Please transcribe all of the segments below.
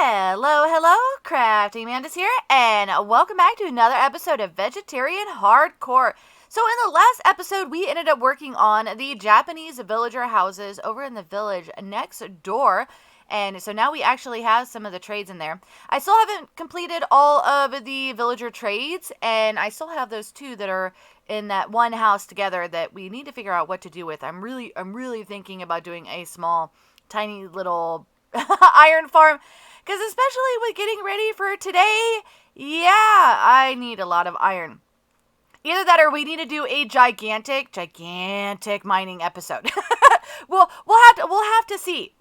Hello, CraftingMantis here, and welcome back to another episode of Vegetarian Hardcore. So in the last episode, we ended up working on the Japanese villager houses over in the village next door, and so now we actually have some of the trades in there. I still haven't completed all of the villager trades, and I still have those two that are in that one house together that we need to figure out what to do with. I'm really thinking about doing a small, tiny little iron farm, because especially with getting ready for today, yeah, I need a lot of iron. Either that or we need to do a gigantic mining episode. we'll have to see.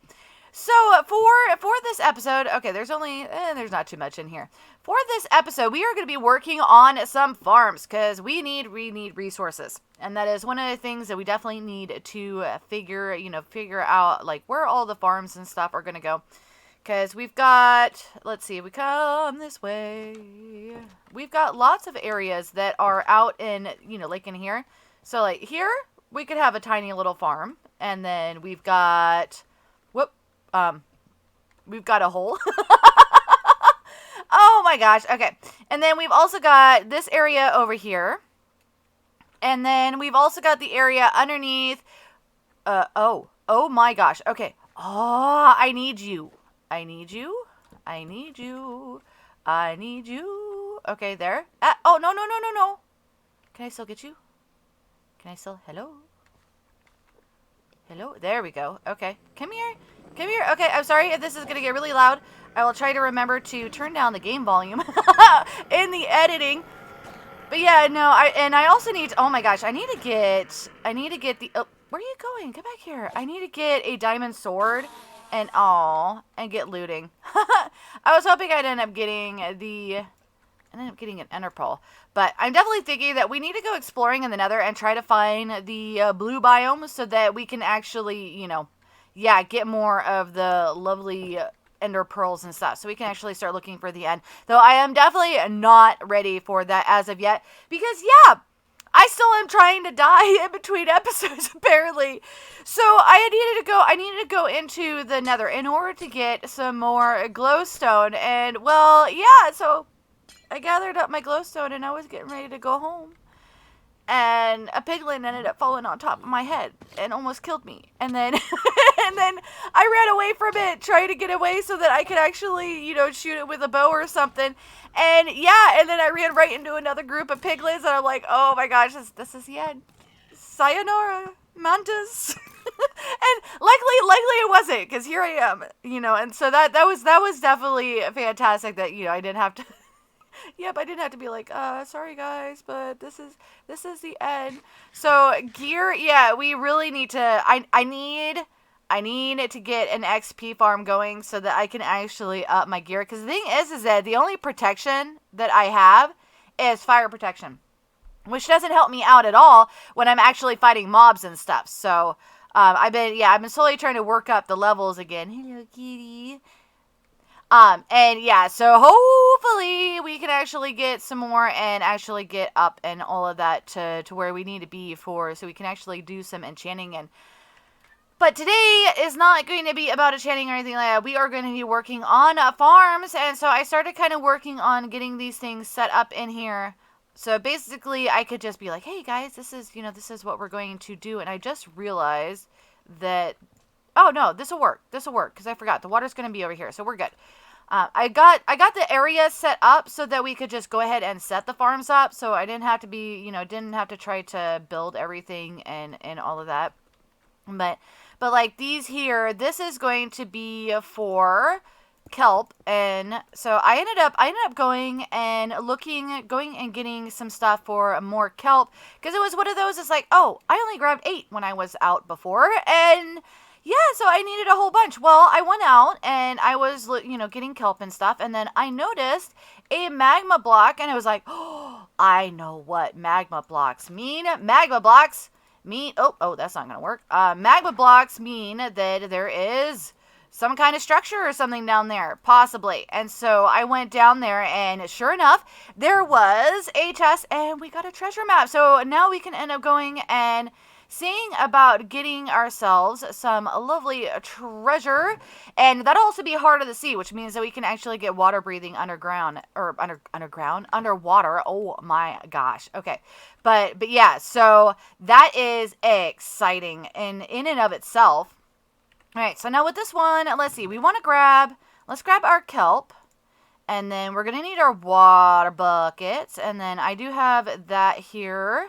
So for this episode, okay, there's not too much in here. For this episode, we are going to be working on some farms because we need resources, and that is one of the things that we definitely need to figure out, like where all the farms and stuff are going to go. Because we've got, let's see, we come this way. We've got lots of areas that are out in, like in here. So like here, we could have a tiny little farm, and then we've got, we've got a hole. Oh my gosh. Okay. And then we've also got this area over here. And then we've also got the area underneath. Oh my gosh. Okay. Oh, I need you. Okay, there. Oh, no. Can I still get you? Hello? There we go. Okay. Come here. Okay, I'm sorry if this is going to get really loud. I will try to remember to turn down the game volume in the editing. But yeah, no, I also need, oh my gosh, I need to get the, oh, where are you going? Come back here. I need to get a diamond sword and get looting. I was hoping I'd end up getting an ender pearl. But I'm definitely thinking that we need to go exploring in the nether and try to find the blue biome so that we can actually, get more of the lovely ender pearls and stuff, so we can actually start looking for the end. Though I am definitely not ready for that as of yet, because I still am trying to die in between episodes apparently. So I needed to go into the nether in order to get some more glowstone, and so I gathered up my glowstone and I was getting ready to go home. And a piglin ended up falling on top of my head and almost killed me. And then I ran away from it, trying to get away so that I could actually, shoot it with a bow or something. And then I ran right into another group of piglins, and I'm like, oh my gosh, this is the end. Sayonara, Mantis. And luckily it wasn't, because here I am, and so that was definitely fantastic that, I didn't have to. Yep, I didn't have to be like, sorry guys, but this is the end. So gear, we really need to, I need to get an XP farm going so that I can actually up my gear. Because the thing is that the only protection that I have is fire protection, which doesn't help me out at all when I'm actually fighting mobs and stuff. So I've been slowly trying to work up the levels again. Hello, kitty. So hopefully we can actually get some more and actually get up and all of that to where we need to be so we can actually do some enchanting. But today is not going to be about enchanting or anything like that. We are going to be working on farms, and so I started kind of working on getting these things set up in here. So basically I could just be like, hey guys, this is what we're going to do, and I just realized that, oh no, this will work, because I forgot the water's going to be over here, so we're good. I got the area set up so that we could just go ahead and set the farms up, so I didn't have to didn't have to try to build everything and all of that. But like these here, this is going to be for kelp, and so I ended up going and getting some stuff for more kelp, because it was one of those, it's like, oh, I only grabbed 8 when I was out before, and so I needed a whole bunch. Well, I went out and I was, getting kelp and stuff, and then I noticed a magma block, and I was like, oh, I know what magma blocks mean. Magma blocks mean, oh, that's not going to work. Magma blocks mean that there is some kind of structure or something down there, possibly. And so I went down there, and sure enough, there was a chest, and we got a treasure map. So now we can end up going and seeing about getting ourselves some lovely treasure. And that'll also be Heart of the Sea, which means that we can actually get water breathing underground, or underwater. Oh my gosh. Okay. But yeah, so that is exciting in and of itself. All right, so now with this one, let's see. Let's grab our kelp. And then we're going to need our water buckets. And then I do have that here.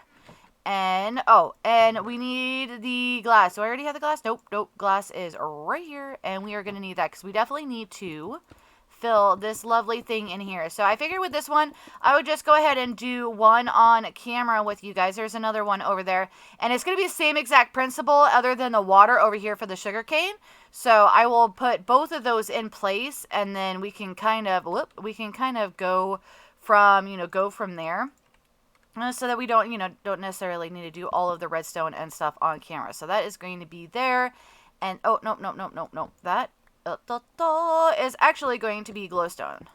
And, and we need the glass. Do I already have the glass? Nope. Glass is right here. And we are going to need that because we definitely need to fill this lovely thing in here. So I figured with this one, I would just go ahead and do one on camera with you guys. There's another one over there. And it's going to be the same exact principle other than the water over here for the sugarcane. So I will put both of those in place, and then we can kind of go from there. So that we don't necessarily need to do all of the redstone and stuff on camera. So that is going to be there. And, nope. That is actually going to be glowstone.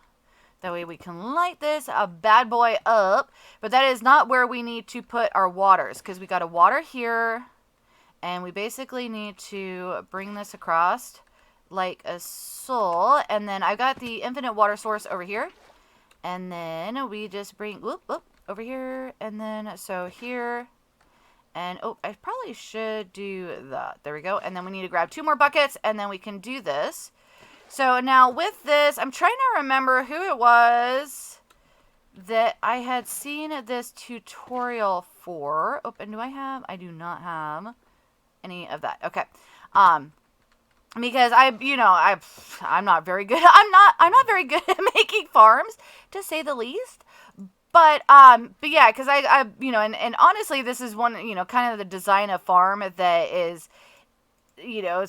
That way we can light this bad boy up. But that is not where we need to put our waters, because we got a water here. And we basically need to bring this across like a soul. And then I've got the infinite water source over here. And then we just bring, over here. And then, so here. And, I probably should do that. There we go. And then we need to grab 2 more buckets. And then we can do this. So now with this, I'm trying to remember who it was that I had seen this tutorial for. And I do not have any of that. Okay. Because I'm not very good. I'm not very good at making farms, to say the least. But yeah, because and honestly, this is one, kind of the design of farm that is,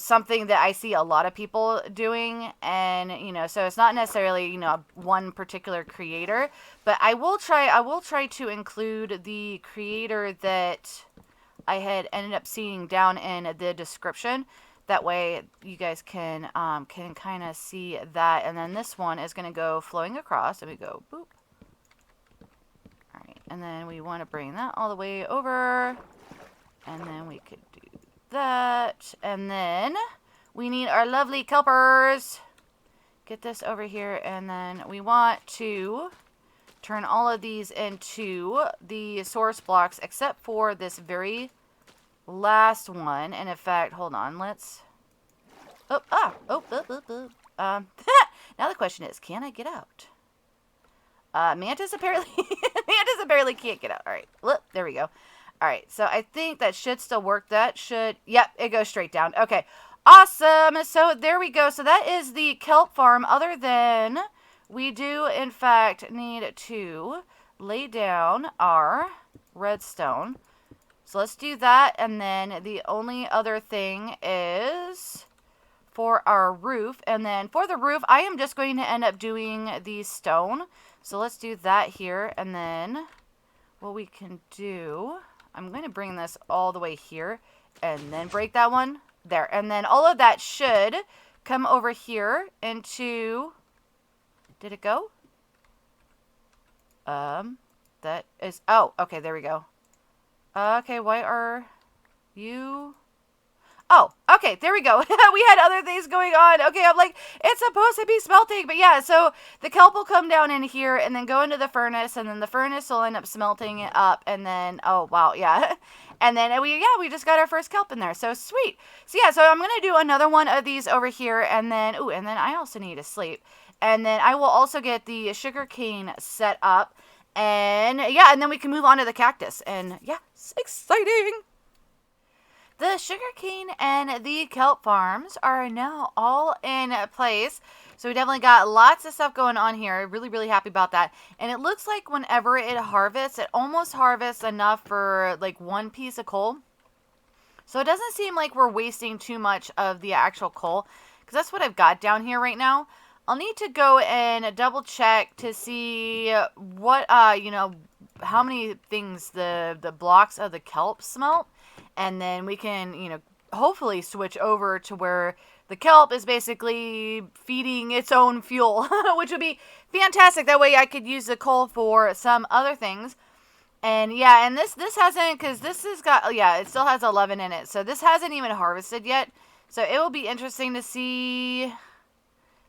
something that I see a lot of people doing. And, so it's not necessarily, one particular creator, but I will try to include the creator that I had ended up seeing down in the description. That way you guys can kind of see that. And then this one is going to go flowing across. And we go boop. All right. And then we want to bring that all the way over. And then we could do that. And then we need our lovely kelpers. Get this over here. And then we want to turn all of these into the source blocks, except for this very last one. And in fact, hold on, let's now the question is, can I get out? Mantis apparently can't get out. All right, look, there we go. All right, so I think that should still work. Yep, it goes straight down. Okay, awesome. So there we go. So that is the kelp farm, other than we do, in fact, need to lay down our redstone. So let's do that. And then the only other thing is for our roof. And then for the roof, I am just going to end up doing the stone. So let's do that here. And then what we can do, I'm going to bring this all the way here and then break that one there. And then all of that should come over here into... Did it go? That is... Oh, okay, there we go. Okay, why are you... Oh, okay, there we go. We had other things going on. Okay, I'm like, it's supposed to be smelting. But yeah, so the kelp will come down in here and then go into the furnace. And then the furnace will end up smelting it up. And then, oh, wow, yeah. And then we just got our first kelp in there. So sweet. So yeah, so I'm going to do another one of these over here. And then, and then I also need to sleep. And then I will also get the sugarcane set up. And yeah, and then we can move on to the cactus. And yeah, it's exciting. The sugarcane and the kelp farms are now all in place. So we definitely got lots of stuff going on here. Really, really happy about that. And it looks like whenever it harvests, it almost harvests enough for like 1 piece of coal. So it doesn't seem like we're wasting too much of the actual coal, because that's what I've got down here right now. I'll need to go and double check to see what, how many things the blocks of the kelp smelt. And then we can, hopefully switch over to where the kelp is basically feeding its own fuel, which would be fantastic. That way I could use the coal for some other things. And yeah, and this hasn't, because this has got, yeah, it still has 11 in it. So this hasn't even harvested yet. So it will be interesting to see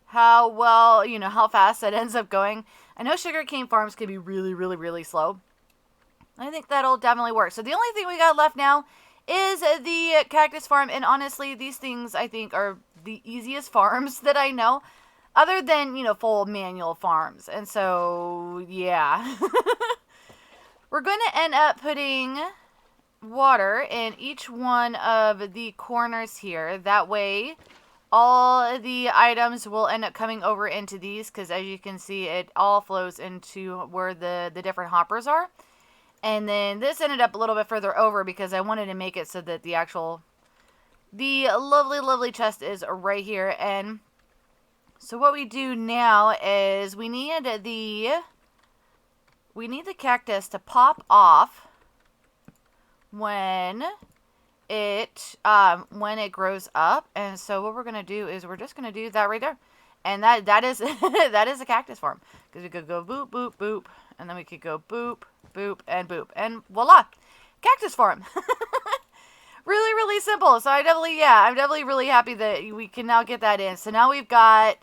how well, how fast that ends up going. I know sugarcane farms can be really, really, really slow. I think that'll definitely work. So the only thing we got left now is the cactus farm. And honestly, these things I think are the easiest farms that I know. Other than, full manual farms. And so, yeah. We're going to end up putting water in each one of the corners here. That way, all the items will end up coming over into these. Because as you can see, it all flows into where the different hoppers are. And then this ended up a little bit further over because I wanted to make it so that the lovely, lovely chest is right here. And so what we do now is we need the cactus to pop off when it grows up. And so what we're gonna do is we're just gonna do that right there, and that is that is a cactus farm, because we could go boop boop boop, and then we could go boop boop and boop, and voila, cactus farm. Really, really simple. So I'm definitely really happy that we can now get that in. So now we've got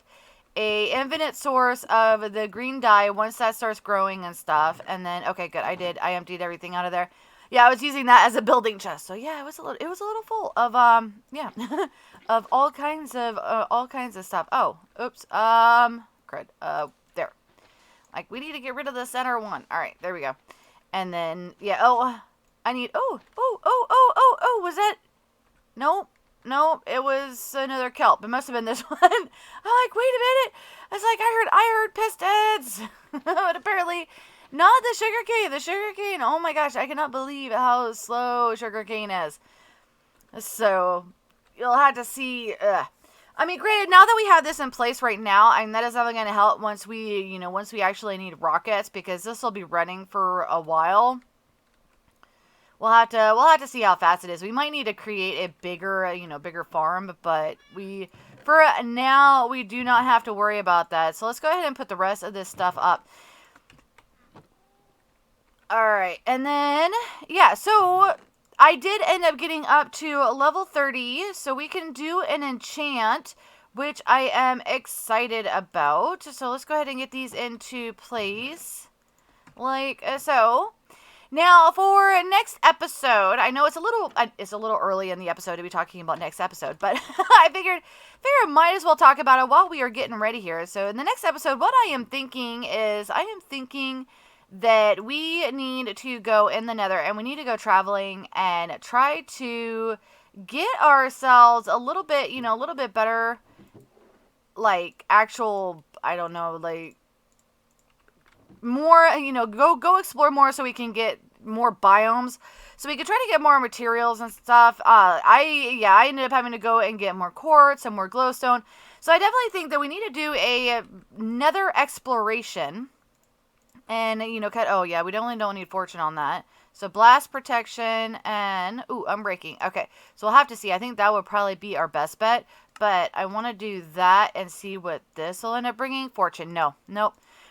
a infinite source of the green dye once that starts growing and stuff. And then, okay, good. I emptied everything out of there. Yeah, I was using that as a building chest. So yeah, it was a little full of yeah, of all kinds of stuff. Oh, oops. Crud. There. Like, we need to get rid of the center one. All right, there we go. And then, yeah. Oh, I need. Oh, was that? Nope. It was another kelp. It must have been this one. I'm like, wait a minute. I was like, I heard pistons. But apparently not the sugarcane. The sugarcane, oh my gosh, I cannot believe how slow sugarcane is. So you'll have to see. I mean, granted, now that we have this in place right now, and that is definitely going to help once we actually need rockets, because this will be running for a while. We'll have to see how fast it is. We might need to create a bigger farm, but for now, we do not have to worry about that. So let's go ahead and put the rest of this stuff up. All right, and then, yeah, so I did end up getting up to level 30, so we can do an enchant, which I am excited about. So let's go ahead and get these into place, like so. Now, for next episode, I know it's a little early in the episode to be talking about next episode, but I figured might as well talk about it while we are getting ready here. So in the next episode, what I am thinking is that we need to go in the nether, and we need to go traveling and try to get ourselves a little bit better, like, actual, I don't know, like, more, go explore more so we can get more biomes, so we can try to get more materials and stuff. I ended up having to go and get more quartz and more glowstone. So I definitely think that we need to do a nether exploration. And, oh yeah, we definitely don't need fortune on that. So blast protection and, ooh, unbreaking. Okay, so we'll have to see. I think that would probably be our best bet. But I want to do that and see what this will end up bringing. Fortune, nope.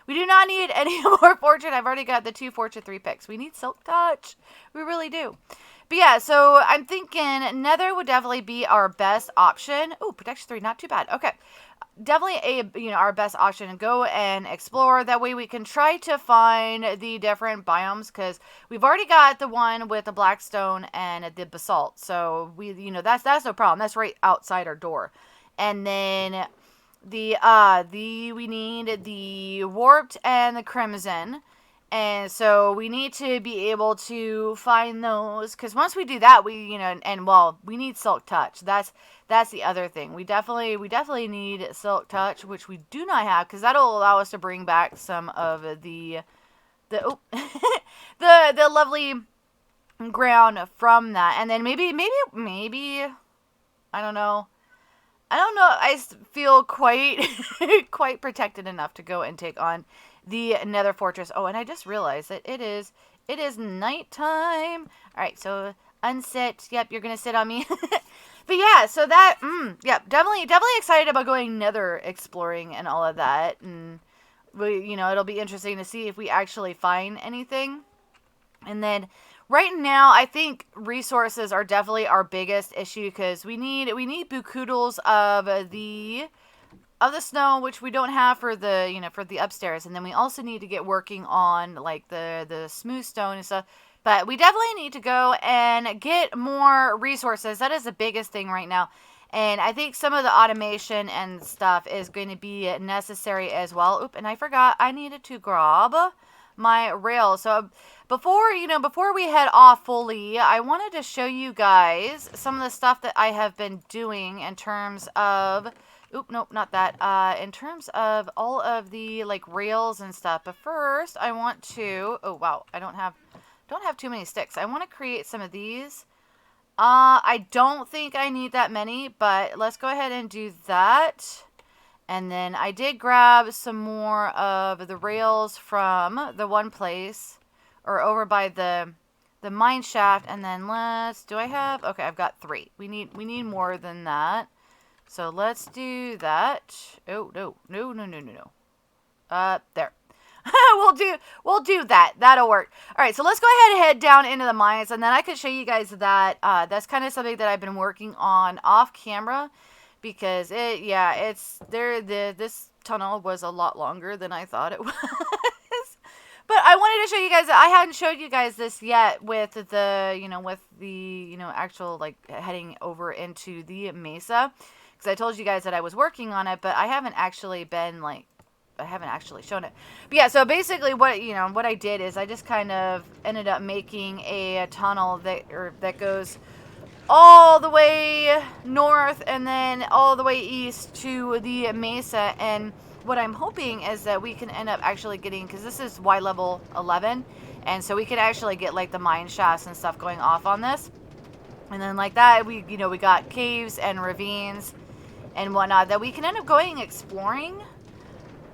We do not need any more fortune. I've already got the 2 fortune 3 picks. We need silk touch. We really do. But yeah, so I'm thinking nether would definitely be our best option. Ooh, protection 3, not too bad. Okay. Definitely our best option, and go and explore. That way we can try to find the different biomes, because we've already got the one with the blackstone and the basalt. So that's no problem. That's right outside our door. And then we need the warped and the crimson, and so we need to be able to find those, because once we do that, we need silk touch. That's the other thing. We definitely need silk touch, which we do not have, because that'll allow us to bring back some of the the lovely ground from that. And then maybe I don't know. I feel quite quite protected enough to go and take on the nether fortress. Oh, and I just realized that it is nighttime. All right, so unsit. Yep, you're gonna sit on me. But yeah, so that definitely excited about going nether exploring and all of that. And it'll be interesting to see if we actually find anything. And then right now, I think resources are definitely our biggest issue because we need bukudols of the snow, which we don't have for the for the upstairs, and then we also need to get working on like the smooth stone and stuff. But we definitely need to go and get more resources. That is the biggest thing right now. And I think some of the automation and stuff is going to be necessary as well. Oop, and I forgot I needed to grab my rail. So before we head off fully, I wanted to show you guys some of the stuff that I have been doing in terms of oop, nope, not that. In terms of all of the like rails and stuff. But first, I want to. Oh wow, I don't have too many sticks. I want to create some of these. I don't think I need that many, but let's go ahead and do that. And then I did grab some more of the rails from the one place, or over by the mine shaft. And then do I have? Okay, I've got 3. We need more than that. So let's do that. Oh, no. There. we'll do that. That'll work. All right, so let's go ahead and head down into the mines, and then I can show you guys that. That's kind of something that I've been working on off camera, because this tunnel was a lot longer than I thought it was. But I wanted to show you guys that I hadn't showed you guys this yet with the actual like heading over into the mesa. Because I told you guys that I was working on it, but I haven't actually shown it. But yeah, so basically what I did is I just kind of ended up making a tunnel that goes all the way north and then all the way east to the mesa. And what I'm hoping is that we can end up actually getting, because this is Y level 11, and so we could actually get like the mine shafts and stuff going off on this. And then like that, we got caves and ravines and whatnot that we can end up going exploring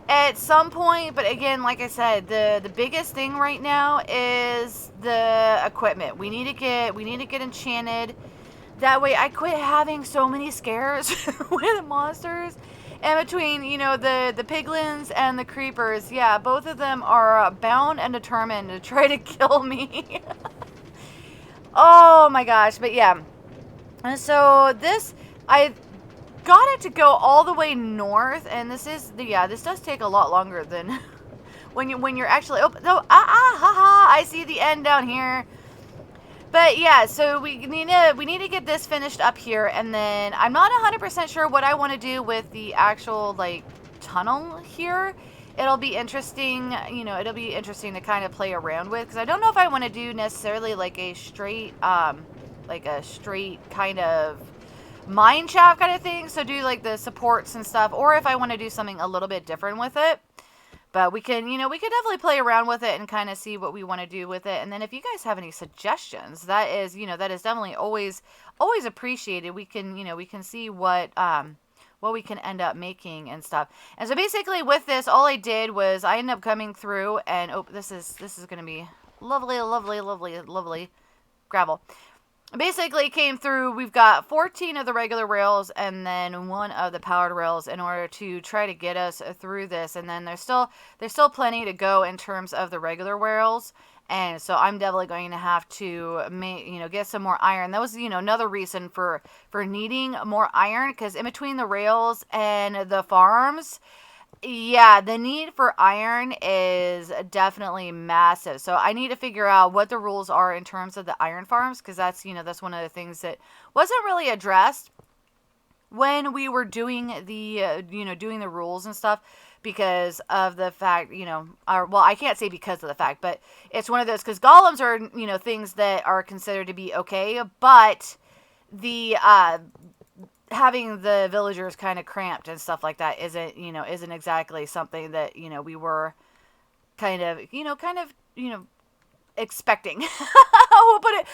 at some point. But again, like I said, the biggest thing right now is the equipment. We need to get enchanted. That way I quit having so many scares with monsters. And between, the piglins and the creepers, yeah, both of them are bound and determined to try to kill me. Oh my gosh, but yeah. And so I got it to go all the way north, and this does take a lot longer than when you're actually I see the end down here. But yeah, so we need to get this finished up here, and then I'm not 100% sure what I want to do with the actual like tunnel here. It'll be interesting, to kind of play around with, because I don't know if I want to do necessarily like a straight kind of mine shaft kind of thing, so do like the supports and stuff, or if I want to do something a little bit different with it. But we can definitely play around with it and kind of see what we want to do with it. And then if you guys have any suggestions, that is definitely always appreciated. We can see what we can end up making and stuff. And so basically with this, all I did was I ended up coming through and this is going to be lovely gravel. Basically came through, we've got 14 of the regular rails and then 1 of the powered rails in order to try to get us through this. And then there's still plenty to go in terms of the regular rails. And so I'm definitely going to have to get some more iron. That was, another reason for needing more iron, because in between the rails and the farms, yeah, the need for iron is definitely massive. So I need to figure out what the rules are in terms of the iron farms, because that's one of the things that wasn't really addressed when we were doing the doing the rules and stuff, because of the fact, I can't say because of the fact, but it's one of those, because golems are, things that are considered to be okay, but the having the villagers kind of cramped and stuff like that isn't exactly something that we were kind of expecting. we'll put it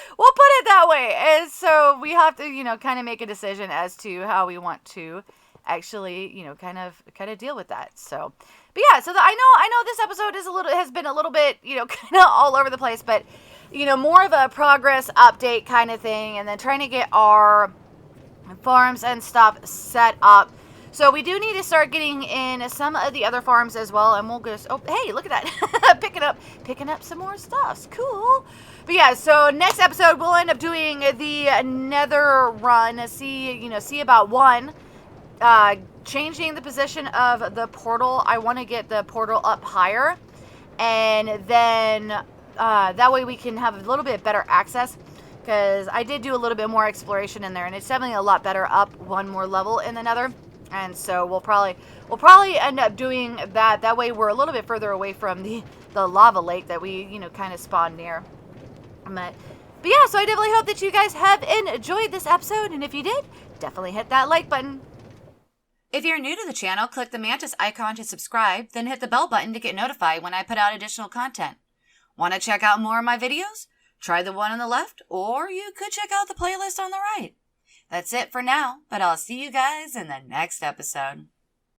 that way. And so we have to kind of make a decision as to how we want to actually kind of deal with that. So, but yeah, so I know this episode has been a little bit kind of all over the place, but more of a progress update kind of thing, and then trying to get our farms and stuff set up So we do need to start getting in some of the other farms as well, and we'll just, oh, hey, look at that. picking up some more stuff. Cool. But yeah, so next episode we'll end up doing the nether run, see about one, changing the position of the portal. I want to get the portal up higher, and then that way we can have a little bit better access, because I did do a little bit more exploration in there, and it's definitely a lot better up one more level in the nether. And so we'll probably end up doing that. That way we're a little bit further away from the lava lake that we, kind of spawned near. But yeah, so I definitely hope that you guys have enjoyed this episode. And if you did, definitely hit that like button. If you're new to the channel, click the Mantis icon to subscribe, then hit the bell button to get notified when I put out additional content. Want to check out more of my videos? Try the one on the left, or you could check out the playlist on the right. That's it for now, but I'll see you guys in the next episode.